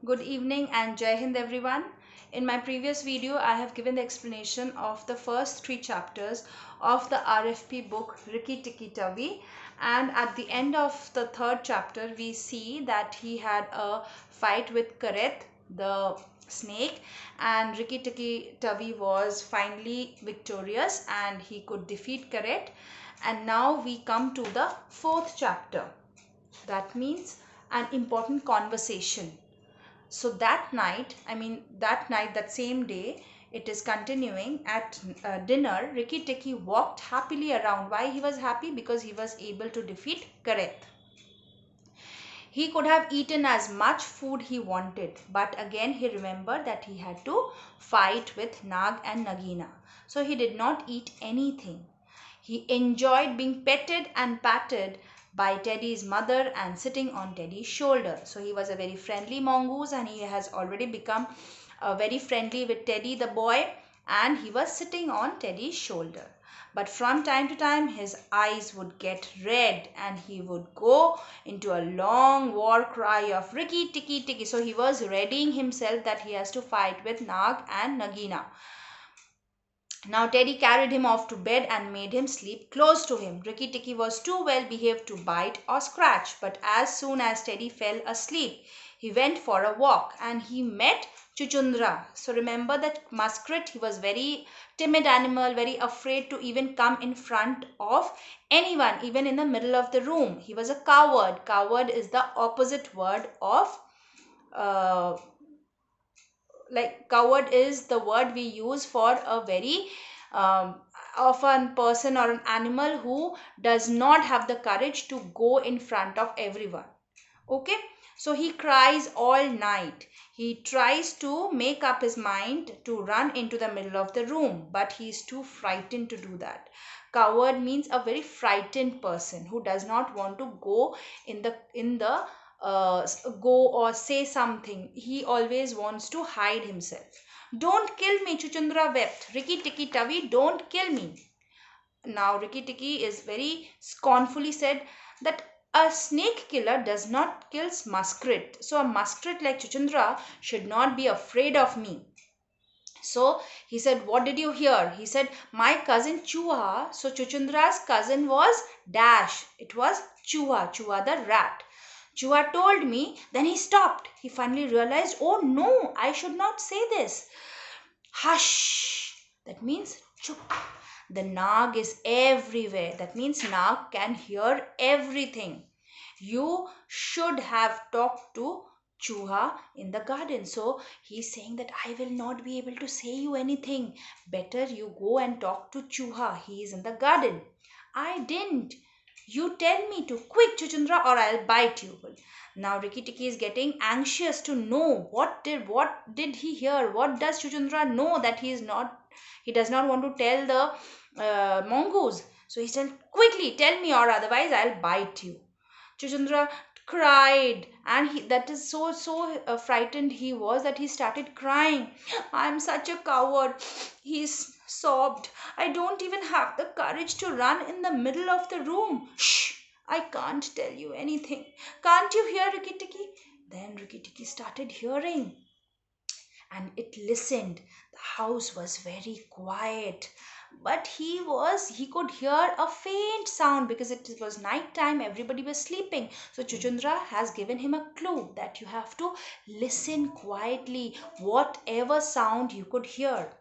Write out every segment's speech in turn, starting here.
Good evening and Jai Hind everyone. In my previous video, I have given the explanation of the first three chapters of the RFP book Rikki-Tikki-Tavi, and at the end of the third chapter, we see that he had a fight with Kareth, the snake, and Rikki-Tikki-Tavi was finally victorious and he could defeat Kareth. And now we come to the fourth chapter. That means an important conversation. So that same day, it is continuing at dinner. Rikki-Tikki walked happily around. Why he was happy? Because he was able to defeat Kareth. He could have eaten as much food he wanted, but again he remembered that he had to fight with Nag and Nagina. So he did not eat anything. He enjoyed being petted and patted by Teddy's mother and sitting on Teddy's shoulder. So he was a very friendly mongoose and he has already become very friendly with Teddy the boy, and he was sitting on Teddy's shoulder. But from time to time his eyes would get red and he would go into a long war cry of Rikki-Tikki-Tikki. So he was readying himself that he has to fight with Nag and Nagina. Now Teddy carried him off to bed and made him sleep close to him. Rikki-Tikki was too well behaved to bite or scratch, but as soon as Teddy fell asleep, he went for a walk and he met Chuchundra. So remember that muskrat, he was very timid animal, very afraid to even come in front of anyone, even in the middle of the room. He was a coward. Coward is the opposite word of uh, coward is the word we use for a very um, of a person or an animal who does not have the courage to go in front of everyone. Okay, so he cries all night. He tries to make up his mind to run into the middle of the room, but he is too frightened to do that. Coward means a very frightened person who does not want to go in the go or say something. He always wants to hide himself. Don't kill me, Chuchundra wept. Rikki-Tikki-Tavi, don't kill me. Now Rikki-Tikki is very scornfully said that a snake killer does not kill muskrat. So a muskrat like Chuchundra should not be afraid of me. So he said, what did you hear? He said, my cousin Chuha. So Chuchundra's cousin was Dash. It was Chuha, Chuha the rat. Chuha told me, then he stopped. He finally realized, oh no, I should not say this. Hush. That means chup. The Nag is everywhere. That means Nag can hear everything. You should have talked to Chuha in the garden. So he's saying that I will not be able to say you anything. Better you go and talk to Chuha. He is in the garden. I didn't. You tell me to. Quick, Chuchundra, or I'll bite you. Now Rikki-Tikki is getting anxious to know what did he hear? What does Chuchundra know that he does not want to tell the mongoose. So he said, quickly tell me or otherwise I'll bite you. Chuchundra cried, and that is so frightened he was that he started crying. I'm such a coward. He sobbed. I don't even have the courage to run in the middle of the room. Shh! I can't tell you anything. Can't you hear, Rikki-Tikki? Then Rikki-Tikki started hearing and it listened. The house was very quiet, but he could hear a faint sound because it was night time. Everybody was sleeping. So Chuchundra has given him a clue that you have to listen quietly, whatever sound you could hear.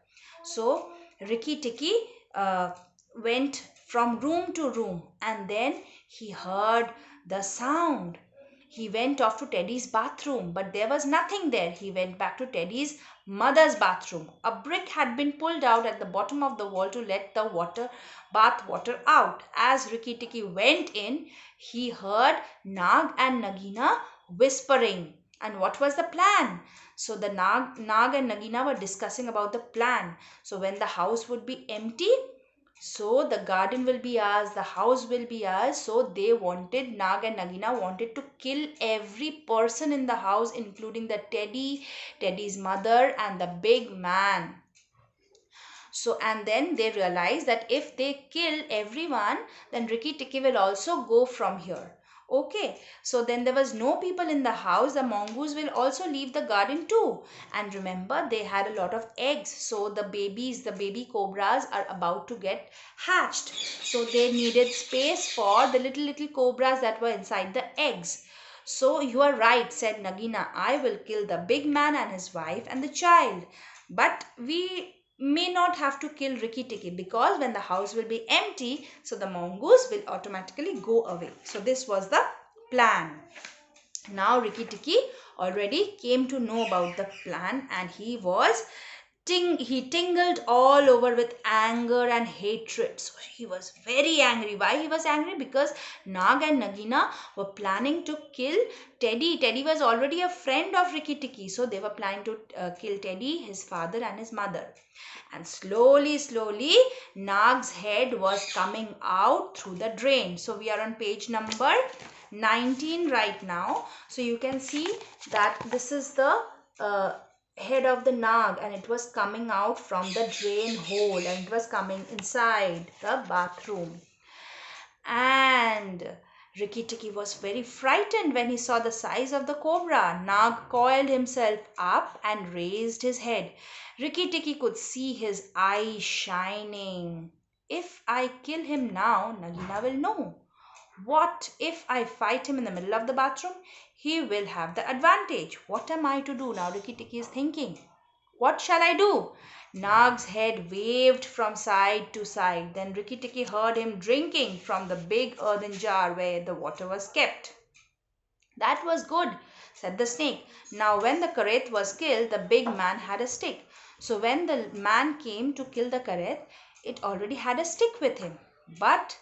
So Rikki-Tikki went from room to room and then he heard the sound. He went off to Teddy's bathroom, but there was nothing there. He went back to Teddy's mother's bathroom. A brick had been pulled out at the bottom of the wall to let the bath water out. As Rikki-Tikki went in, he heard Nag and Nagina whispering. And what was the plan? So the Nag and Nagina were discussing about the plan. So when the house would be empty, so the garden will be ours, the house will be ours. So they wanted, Nag and Nagina wanted to kill every person in the house, including the Teddy's mother and the big man. So and then they realized that if they kill everyone, then Rikki-Tikki will also go from here. Okay, so then there was no people in the house. The mongoose will also leave the garden too. And remember, they had a lot of eggs. So the babies, the baby cobras are about to get hatched. So they needed space for the little cobras that were inside the eggs. So you are right, said Nagina. I will kill the big man and his wife and the child. But we may not have to kill Rikki-Tikki because when the house will be empty, so the mongoose will automatically go away. So this was the plan. Now Rikki-Tikki already came to know about the plan, and he tingled all over with anger and hatred. So he was very angry. Why he was angry? Because Nag and Nagina were planning to kill Teddy. Teddy was already a friend of Rikki-Tikki. So they were planning to kill Teddy, his father and his mother. And slowly, Nag's head was coming out through the drain. So we are on page number 19 right now. So you can see that this is the head of the Nag, and it was coming out from the drain hole, and it was coming inside the bathroom. And Rikki-Tikki was very frightened when he saw the size of the cobra. Nag coiled himself up and raised his head. Rikki-Tikki could see his eyes shining. If I kill him now, Nagina will know. What if I fight him in the middle of the bathroom? He will have the advantage. What am I to do now? Rikki-Tikki is thinking. What shall I do? Nag's head waved from side to side. Then Rikki-Tikki heard him drinking from the big earthen jar where the water was kept. That was good, said the snake. Now when the karet was killed, the big man had a stick. So when the man came to kill the karet, it already had a stick with him. But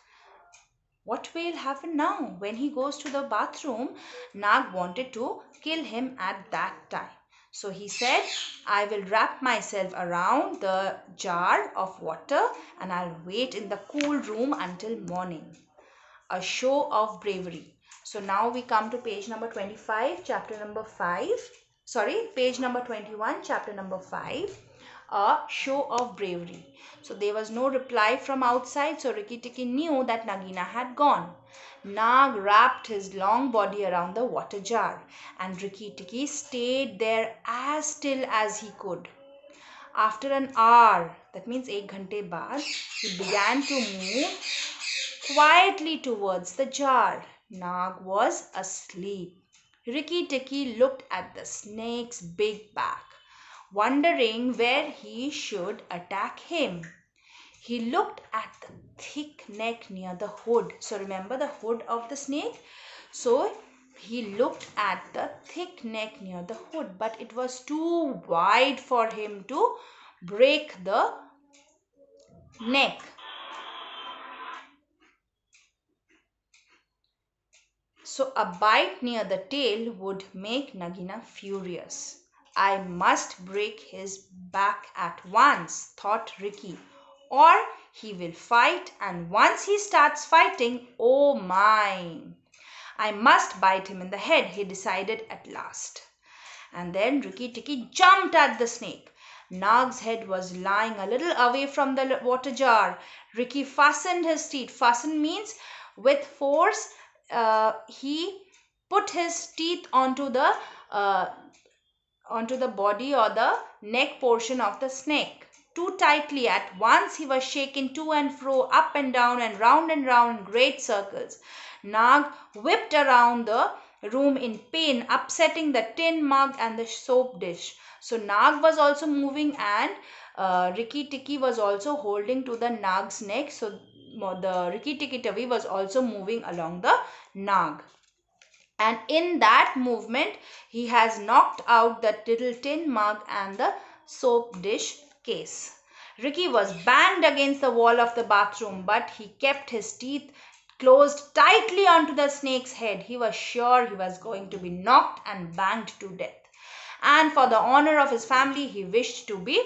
what will happen now? When he goes to the bathroom, Nag wanted to kill him at that time. So he said, I will wrap myself around the jar of water and I'll wait in the cool room until morning. A show of bravery. So now we come to page number 25, chapter number 5. Sorry, page number 21, chapter number 5. A show of bravery. So there was no reply from outside, so Rikki-Tikki knew that Nagina had gone. Nag wrapped his long body around the water jar, and Rikki-Tikki stayed there as still as he could. After an hour, that means 1 ghante baad, he began to move quietly towards the jar. Nag was asleep. Rikki-Tikki looked at the snake's big back, wondering where he should attack him. He looked at the thick neck near the hood. So remember the hood of the snake? So he looked at the thick neck near the hood, but it was too wide for him to break the neck. So a bite near the tail would make Nagina furious. I must break his back at once, thought Rikki, or he will fight, and once he starts fighting, oh my! I must bite him in the head, he decided at last. And then Rikki-Tikki jumped at the snake. Nag's head was lying a little away from the water jar. Rikki fastened his teeth. Fasten means with force. He put his teeth uh, onto the body or the neck portion of the snake too tightly. At once he was shaken to and fro, up and down and round in great circles. Nag whipped around the room in pain, upsetting the tin mug and the soap dish. So Nag was also moving, and Rikki-Tikki was also holding to the Nag's neck. So the Rikki-Tikki-Tavi was also moving along the Nag. And in that movement, he has knocked out the little tin mug and the soap dish case. Rikki was banged against the wall of the bathroom, but he kept his teeth closed tightly onto the snake's head. He was sure he was going to be knocked and banged to death. And for the honor of his family, he wished to be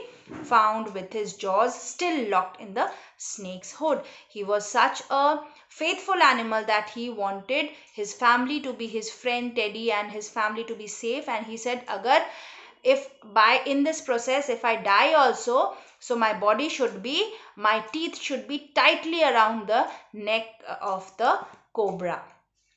found with his jaws still locked in the snake's hood. He was such a faithful animal that he wanted his family to be his friend Teddy and his family to be safe. And he said, agar if by in this process if I die also, so my teeth should be tightly around the neck of the cobra.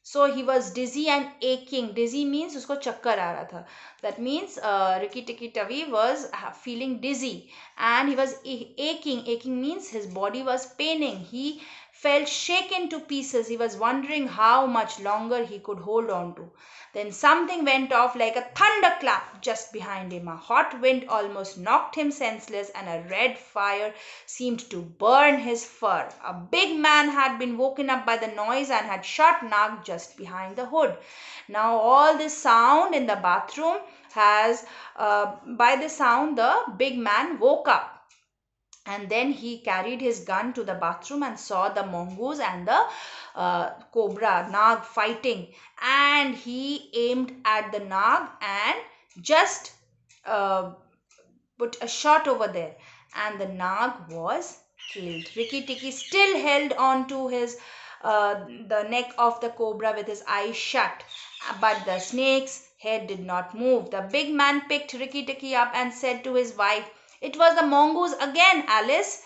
So he was dizzy and aching. Dizzy means usko chakkar aa raha tha. That means Rikki-Tikki-Tavi was feeling dizzy, and he was aching. Aching means his body was paining. He felt shaken to pieces. He was wondering how much longer he could hold on to. Then something went off like a thunderclap just behind him. A hot wind almost knocked him senseless, and a red fire seemed to burn his fur. A big man had been woken up by the noise and had shot Nag just behind the hood. Now, all this sound in the bathroom has, by the sound, the big man woke up. And then he carried his gun to the bathroom and saw the mongoose and the cobra Nag fighting. And he aimed at the Nag and just uh, put a shot over there, and the Nag was killed. Rikki-Tikki still held on to his the neck of the cobra with his eyes shut, but the snake's head did not move. The big man picked Rikki-Tikki up and said to his wife, "It was the mongoose again, Alice."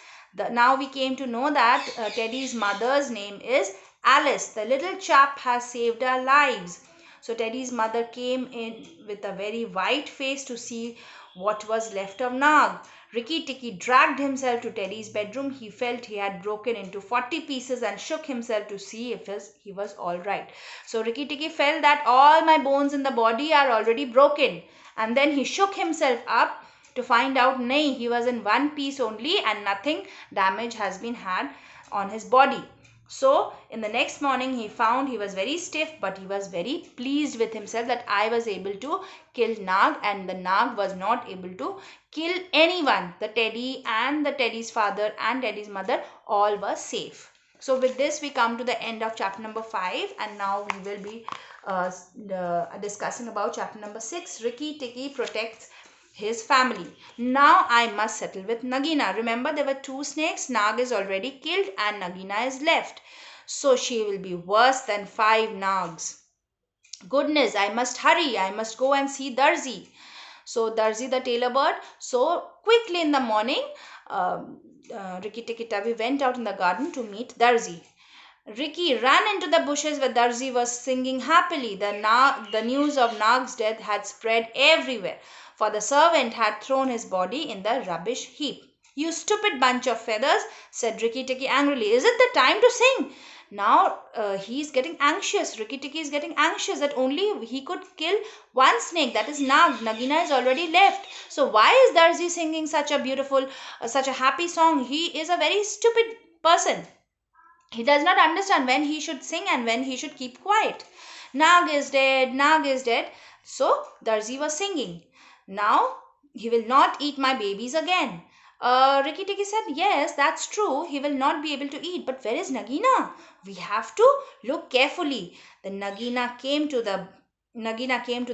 Now we came to know that Teddy's mother's name is Alice. The little chap has saved our lives. So Teddy's mother came in with a very white face to see what was left of Nag. Rikki-Tikki dragged himself to Teddy's bedroom. He felt he had broken into 40 pieces and shook himself to see if he was all right. So Rikki-Tikki felt that all my bones in the body are already broken. And then he shook himself up to find out, nay, he was in one piece only and nothing damage has been had on his body. So in the next morning he found he was very stiff, but he was very pleased with himself that I was able to kill Nag, and the Nag was not able to kill anyone. The Teddy and the Teddy's father and Teddy's mother all were safe. So with this we come to the end of chapter number 5, and now we will be discussing about chapter number 6. Rikki-Tikki protects his family. Now I must settle with Nagina. Remember, there were 2 snakes. Nag is already killed and Nagina is left. So she will be worse than 5 Nags. Goodness, I must hurry. I must go and see Darzi. So Darzi the tailor bird. So quickly in the morning, Rikki-Tikki-Tavi went out in the garden to meet Darzi. Rikki ran into the bushes where Darzi was singing happily. The news of Nag's death had spread everywhere, for the servant had thrown his body in the rubbish heap. "You stupid bunch of feathers," said Rikki-Tikki angrily. "Is it the time to sing?" Now he is getting anxious. Rikki-Tikki is getting anxious that only he could kill one snake, that is Nag. Nagina is already left. So why is Darzi singing such a beautiful, such a happy song? He is a very stupid person. He does not understand when he should sing and when he should keep quiet. Nag is dead, Nag is dead. So Darzi was singing. Now he will not eat my babies again. Rikki-Tikki said, "Yes, that's true. He will not be able to eat. But where is Nagina? We have to look carefully." Then Nagina came to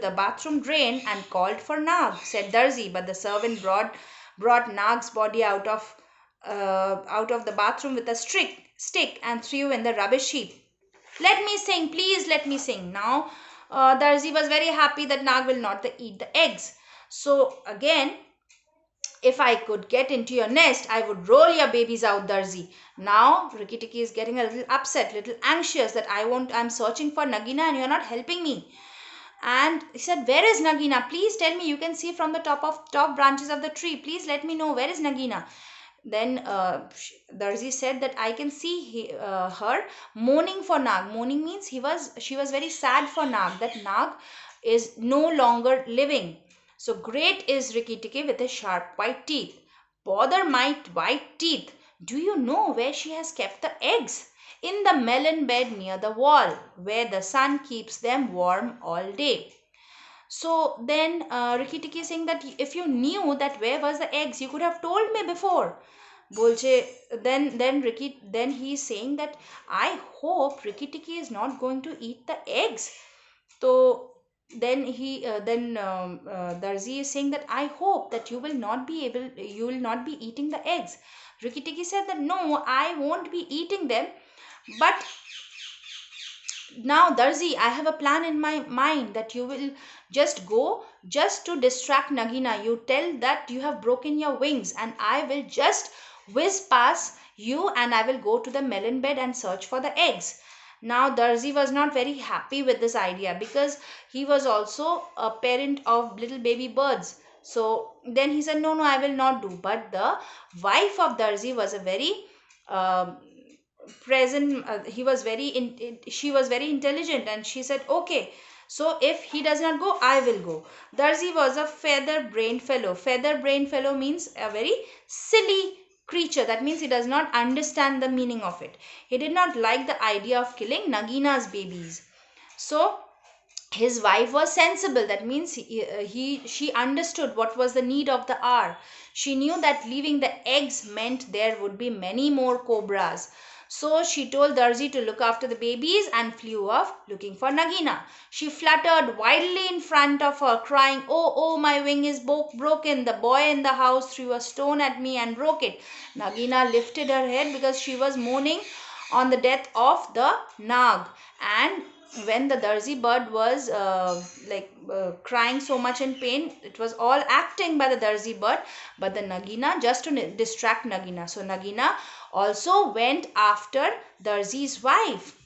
the bathroom drain and called for Nag, said Darzi. But the servant brought Nag's body out of the bathroom with a stick and threw in the rubbish heap. "Let me sing, please let me sing." Now Darzi was very happy that Nag will not eat the eggs. So again, "If I could get into your nest, I would roll your babies out, Darzi." Now Rikki-Tikki is getting a little upset, little anxious that I'm searching for Nagina and you're not helping me. And he said, "Where is Nagina? Please tell me. You can see from the top branches of the tree. Please let me know, where is Nagina?" Then Darzi said that I can see her mourning for Nag. Mourning means she was very sad for Nag, that Nag is no longer living. So great is Rikki-Tikki with his sharp white teeth. "Bother my white teeth. Do you know where she has kept the eggs?" "In the melon bed near the wall, where the sun keeps them warm all day." So then Rikki-Tikki is saying that if you knew that where was the eggs, you could have told me before. Bolche, then he is saying that I hope Rikki-Tikki is not going to eat the eggs. So then Darzi is saying that I hope that you will not be eating the eggs. Rikki-Tikki said that no, I won't be eating them, but now Darzi, I have a plan in my mind that you will just go just to distract Nagina. You tell that you have broken your wings and I will just whiz past you and I will go to the melon bed and search for the eggs. Now Darzi was not very happy with this idea because he was also a parent of little baby birds. So then he said, no, no, I will not do. But the wife of Darzi was a very um present, he was very she was very intelligent, and she said, okay, so if he does not go, I will go. Darzi was a feather brained fellow. Feather brained fellow means a very silly creature. That means he does not understand the meaning of it. He did not like the idea of killing Nagina's babies. So his wife was sensible. That means she understood what was the need of the hour. She knew that leaving the eggs meant there would be many more cobras. So she told Darzi to look after the babies and flew off looking for Nagina. She fluttered wildly in front of her, crying, oh, oh, my wing is broken. The boy in the house threw a stone at me and broke it. Nagina lifted her head because she was mourning on the death of the Nag. And when the Darzi bird was crying so much in pain, it was all acting by the Darzi bird, but the Nagina, just to distract Nagina. So Nagina also went after Darzi's wife.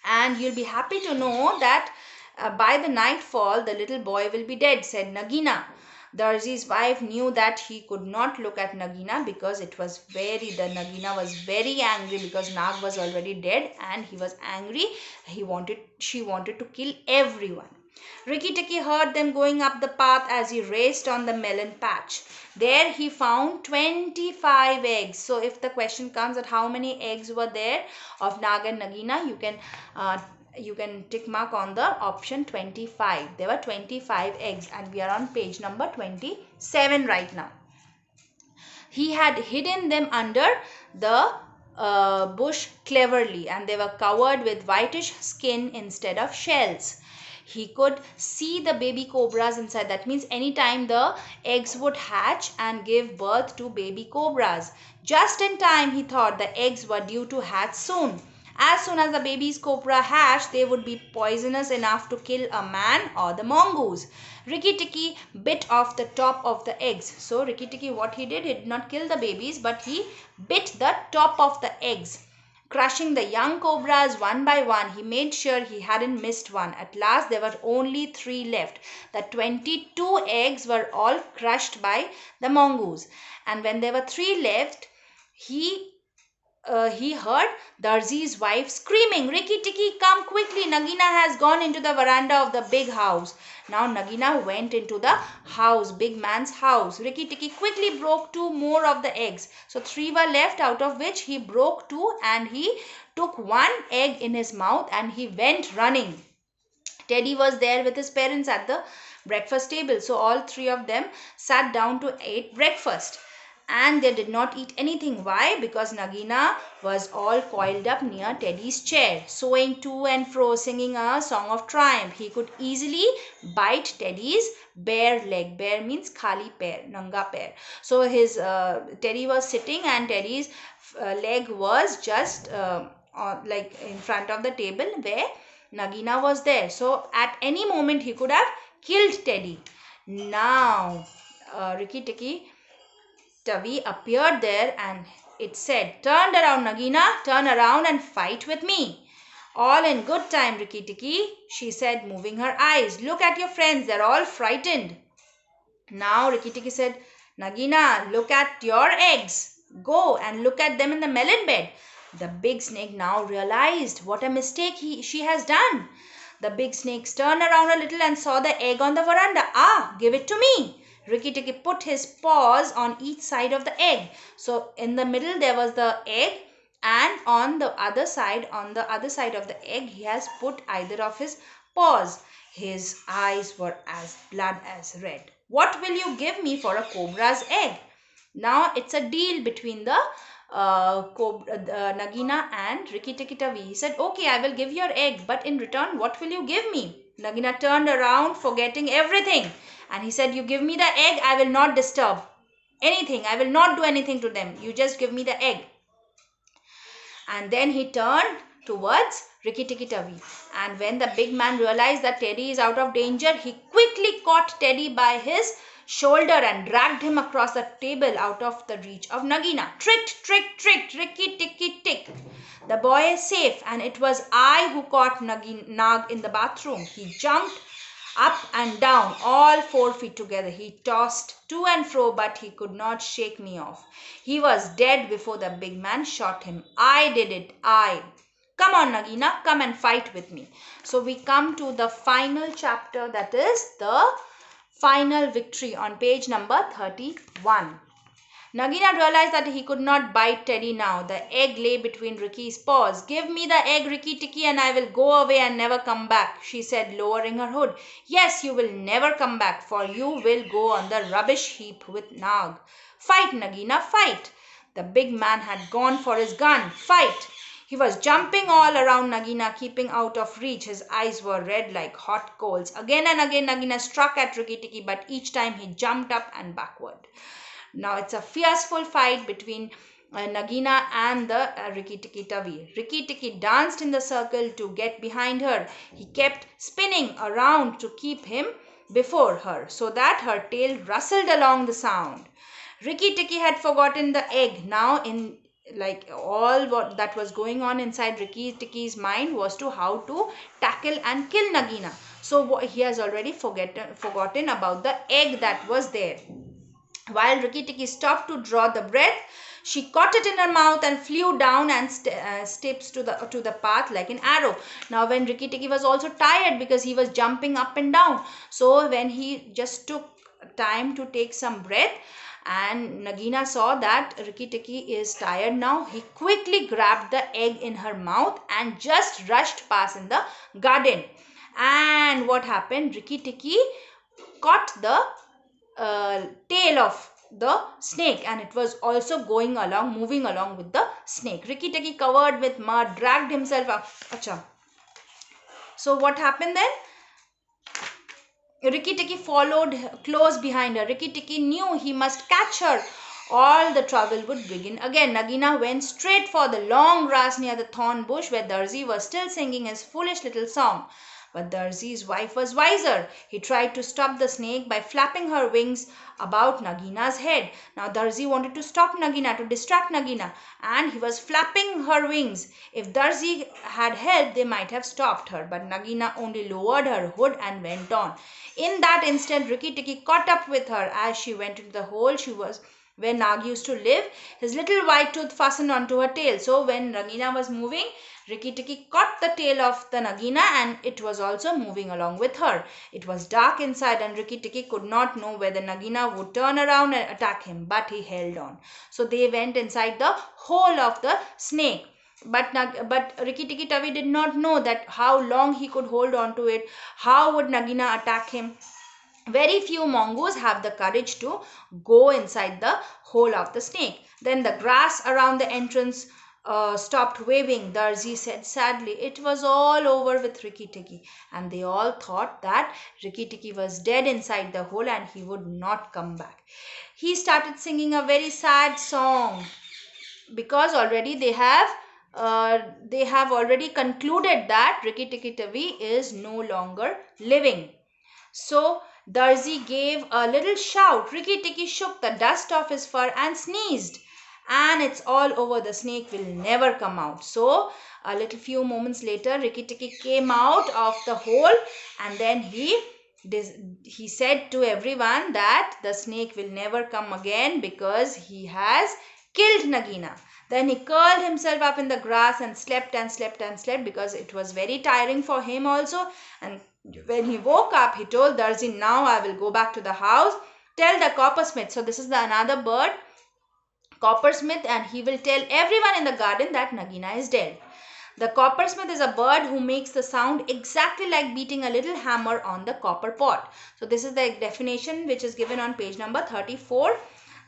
And you'll be happy to know that by the nightfall, the little boy will be dead, said Nagina. Darzi's wife knew that he could not look at Nagina because the Nagina was very angry because Nag was already dead and he was angry. She wanted to kill everyone. Rikki-Tikki heard them going up the path as he raced on the melon patch. There he found 25 eggs. So if the question comes at how many eggs were there of Nag and Nagina, you can tick mark on the option 25. There were 25 eggs, and we are on page number 27 right now. He had hidden them under the bush cleverly, and they were covered with whitish skin instead of shells. He could see the baby cobras inside. That means anytime the eggs would hatch and give birth to baby cobras. Just in time, he thought the eggs were due to hatch soon. As soon as the baby's cobra hatched, they would be poisonous enough to kill a man or the mongoose. Rikki-Tikki bit off the top of the eggs. So Rikki-Tikki, what he did not kill the babies, but he bit the top of the eggs. Crushing the young cobras one by one, he made sure he hadn't missed one. At last, there were only 3 left. The 22 eggs were all crushed by the mongoose. And when there were 3 left, he heard Darzi's wife screaming, Rikki-Tikki, come quickly. Nagina has gone into the veranda of the big house. Now Nagina went into the house, big man's house. Rikki-Tikki quickly broke 2 more of the eggs. So 3 were left, out of which he broke 2, and he took 1 egg in his mouth and he went running. Teddy was there with his parents at the breakfast table. So all 3 of them sat down to eat breakfast. And they did not eat anything. Why? Because Nagina was all coiled up near Teddy's chair, swaying to and fro, singing a song of triumph. He could easily bite Teddy's bare leg. Bare means khali pair, nanga pair. So his Teddy was sitting, and Teddy's leg was just in front of the table where Nagina was there. So at any moment he could have killed Teddy. Now Rikki-Tikki-Tavi appeared there, and it said, turn around, Nagina, turn around and fight with me. All in good time, Rikki-Tikki, she said, moving her eyes. Look at your friends, they're all frightened. Now Rikki-Tikki said, Nagina, look at your eggs. Go and look at them in the melon bed. The big snake now realized what a mistake she has done. The big snake turned around a little and saw the egg on the veranda. Ah, give it to me. Rikki-Tikki put his paws on each side of the egg. So in the middle there was the egg, and on the other side of the egg, he has put either of his paws. His eyes were as blood as red. What will you give me for a cobra's egg? Now it's a deal between the Nagina and Rikki-Tikki-Tavi. He said, okay, I will give your egg, but in return, what will you give me? Nagina turned around, forgetting everything. And he said, you give me the egg, I will not disturb anything. I will not do anything to them. You just give me the egg. And then he turned towards Rikki-Tikki-Tavi. And when the big man realized that Teddy is out of danger, he quickly caught Teddy by his shoulder and dragged him across the table out of the reach of Nagina. Tricked, tricked, tricked, Rikki-Tikki-Tick. The boy is safe, and it was I who caught Nag in the bathroom. He jumped up and down, all 4 feet together. He tossed to and fro, but he could not shake me off. He was dead before the big man shot him. I did it, I. Come on, Nagina, come and fight with me. So we come to the final chapter, that is the final victory on page number 31. Nagina realized that he could not bite Teddy now. The egg lay between Ricky's paws. Give me the egg, Rikki-Tikki, and I will go away and never come back, she said, lowering her hood. Yes, you will never come back, for you will go on the rubbish heap with Nag. Fight, Nagina, fight. The big man had gone for his gun. Fight. He was jumping all around Nagina, keeping out of reach. His eyes were red like hot coals. Again and again Nagina struck at Rikki-Tikki, but each time he jumped up and backward. Now it's a fearful fight between Nagina and the Rikki-Tikki-Tavi. Rikki-Tikki danced in the circle to get behind her. He kept spinning around to keep him before her, so that her tail rustled along the sound. Rikki-Tikki had forgotten the egg. Now in all what that was going on inside Rikki-Tikki's mind was to how to tackle and kill Nagina. So he has already forgotten about the egg that was there. While Rikki-Tikki stopped to draw the breath, she caught it in her mouth and flew down and steps to the path like an arrow. Now when Rikki-Tikki was also tired because he was jumping up and down. So when he just took time to take some breath, and Nagina saw that Rikki-Tikki is tired now, he quickly grabbed the egg in her mouth and just rushed past in the garden. And what happened? Rikki-Tikki caught the tail of the snake, and it was also moving along with the snake. Rikki-Tikki, covered with mud, dragged himself up. Acha. So what happened then? Rikki-Tikki followed close behind her. Rikki-Tikki knew he must catch her. All the trouble would begin again. Nagina went straight for the long grass near the thorn bush where Darzi was still singing his foolish little song. But Darzi's wife was wiser. He tried to stop the snake by flapping her wings about Nagina's head. Now Darzi wanted to stop Nagina, to distract Nagina, and he was flapping her wings. If Darzi had helped, they might have stopped her. But Nagina only lowered her hood and went on. In that instant, Rikki-Tikki caught up with her as she went into the hole where Nag used to live. His little white tooth fastened onto her tail. So when Nagina was moving, Rikki-Tikki caught the tail of the Nagina, and it was also moving along with her. It was dark inside, and Rikki-Tikki could not know whether Nagina would turn around and attack him, but he held on. So they went inside the hole of the snake. But Rikki-Tikki-Tavi did not know that how long he could hold on to it. How would Nagina attack him? Very few mongoose have the courage to go inside the hole of the snake. Then the grass around the entrance stopped waving. Darzi said sadly, it was all over with Rikki-Tikki, and they all thought that Rikki-Tikki was dead inside the hole and he would not come back. He started singing a very sad song because already they have already concluded that Rikki-Tikki-Tavi is no longer living. So Darzi gave a little shout. Rikki-Tikki shook the dust off his fur and sneezed. And it's all over. The snake will never come out. So a little few moments later, Rikki-Tikki came out of the hole, and then he said to everyone that the snake will never come again because he has killed Nagina. Then he curled himself up in the grass and slept and slept and slept because it was very tiring for him also. And when he woke up, he told Darzi, now I will go back to the house. Tell the coppersmith. So this is another bird, coppersmith, and he will tell everyone in the garden that Nagina is dead. The coppersmith is a bird who makes the sound exactly like beating a little hammer on the copper pot. So this is the definition which is given on page number 34.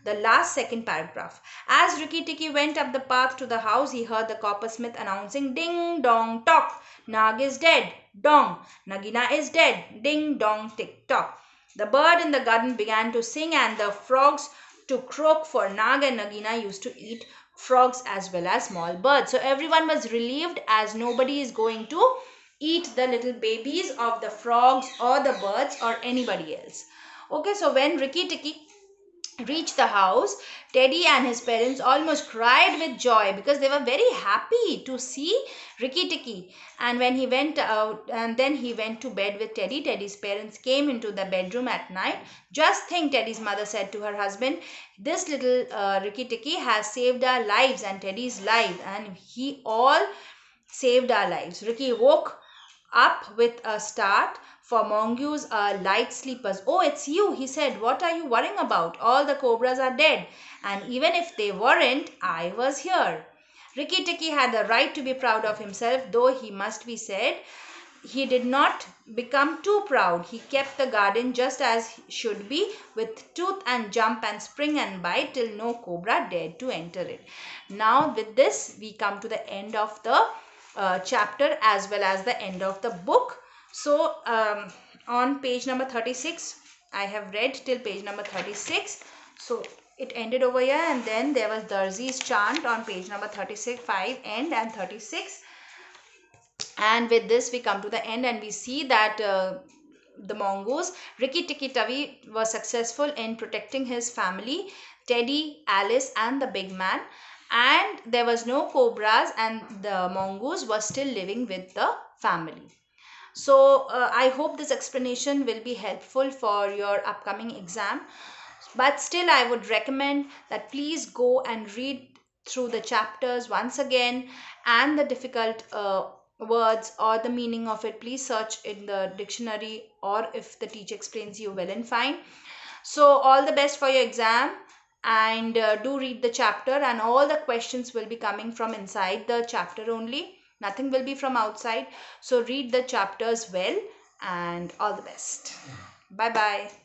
The last second paragraph. As Rikki-Tikki went up the path to the house, he heard the coppersmith announcing, ding dong tock, Nag is dead, dong, Nagina is dead, ding dong tick tock. The bird in the garden began to sing and the frogs to croak, for Nag and Nagina used to eat frogs as well as small birds. So everyone was relieved as nobody is going to eat the little babies of the frogs or the birds or anybody else. Okay, so when Rikki-Tikki reached the house, Teddy and his parents almost cried with joy because they were very happy to see Rikki-Tikki. And when he went out, and then he went to bed with Teddy, Teddy's parents came into the bedroom at night. Just think, Teddy's mother said to her husband, this little Rikki-Tikki has saved our lives and Teddy's life, and he all saved our lives. Ricky woke up with a start, for mongoose are light sleepers. Oh, it's you, he said. What are you worrying about? All the cobras are dead. And even if they weren't, I was here. Rikki-Tikki had the right to be proud of himself, though he must be said he did not become too proud. He kept the garden just as should be, with tooth and jump and spring and bite till no cobra dared to enter it. Now, with this, we come to the end of the chapter as well as the end of the book. So, on page number 36, I have read till page number 36. So, it ended over here, and then there was Darzi's chant on page number 36, 5 end and 36. And with this we come to the end, and we see that the mongoose Rikki-Tikki-Tavi was successful in protecting his family, Teddy, Alice and the big man, and there was no cobras, and the mongoose was still living with the family. So I hope this explanation will be helpful for your upcoming exam, but still I would recommend that please go and read through the chapters once again, and the difficult words or the meaning of it, please search in the dictionary, or if the teacher explains you, well and fine. So all the best for your exam, and do read the chapter, and all the questions will be coming from inside the chapter only, nothing will be from outside. So read the chapters well, and all the best. Bye bye.